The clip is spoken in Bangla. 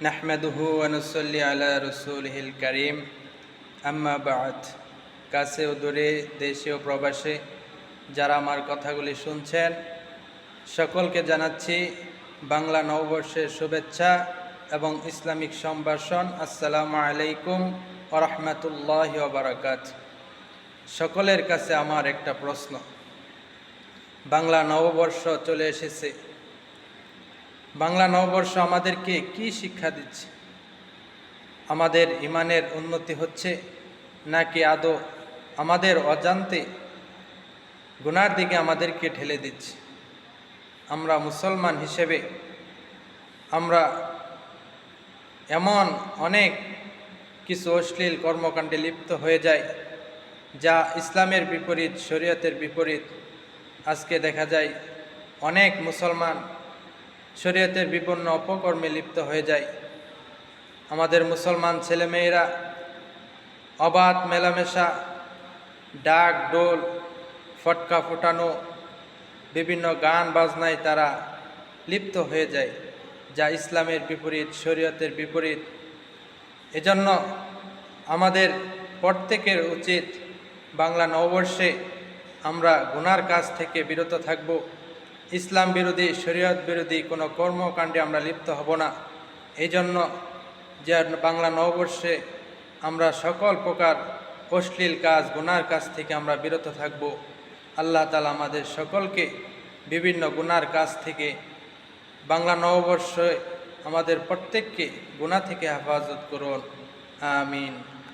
নাহমাদুহু ওয়া নুসাল্লি আলা রাসূলিহিল কারীম আম্মা বা'দ। কাছে ও দূরে, দেশে ও প্রবাসে যারা আমার কথাগুলি শুনছেন সকলকে জানাচ্ছি বাংলা নববর্ষের শুভেচ্ছা এবং ইসলামিক সম্ভাষণ। আসসালামু আলাইকুম ওয়া রাহমাতুল্লাহি ওয়া বারাকাতুহু। সকলের কাছে আমার একটা প্রশ্ন, বাংলা নববর্ষ চলে এসেছে। বাংলা নববর্ষ আমাদেরকে কি শিক্ষা দিচ্ছে? আমাদের ইমানের উন্নতি হচ্ছে নাকি আদৌ আমাদের অজান্তে গুনার দিকে আমাদেরকে ঠেলে দিচ্ছে? আমরা মুসলমান হিসেবে আমরা এমন অনেক কিছু অশ্লীল কর্মকাণ্ডে লিপ্ত হয়ে যায় যা ইসলামের বিপরীত, শরীয়তের বিপরীত। আজকে দেখা যায় অনেক মুসলমান শরীয়তের বিপন্ন অপকর্মে লিপ্ত হয়ে যায়। আমাদের মুসলমান ছেলেমেয়েরা অবাধ মেলামেশা, ডাক ডোল, ফটকা ফোটানো, বিভিন্ন গান বাজনায় তারা লিপ্ত হয়ে যায়, যা ইসলামের বিপরীত, শরীয়তের বিপরীত। এজন্য আমাদের প্রত্যেকের উচিত বাংলা নববর্ষে আমরা গুনার কাজ থেকে বিরত থাকব। ইসলাম বিরোধী, শরীয়ত বিরোধী কোনো কর্মকাণ্ডে আমরা লিপ্ত হব না। এই জন্য যে বাংলা নববর্ষে আমরা সকল প্রকার অশ্লীল কাজ, গুনার কাজ থেকে আমরা বিরত থাকব। আল্লাহ তাআলা আমাদের সকলকে বিভিন্ন গুনার কাজ থেকে বাংলা নববর্ষে আমাদের প্রত্যেককে গুনাহ থেকে হেফাজত করুন। আমিন।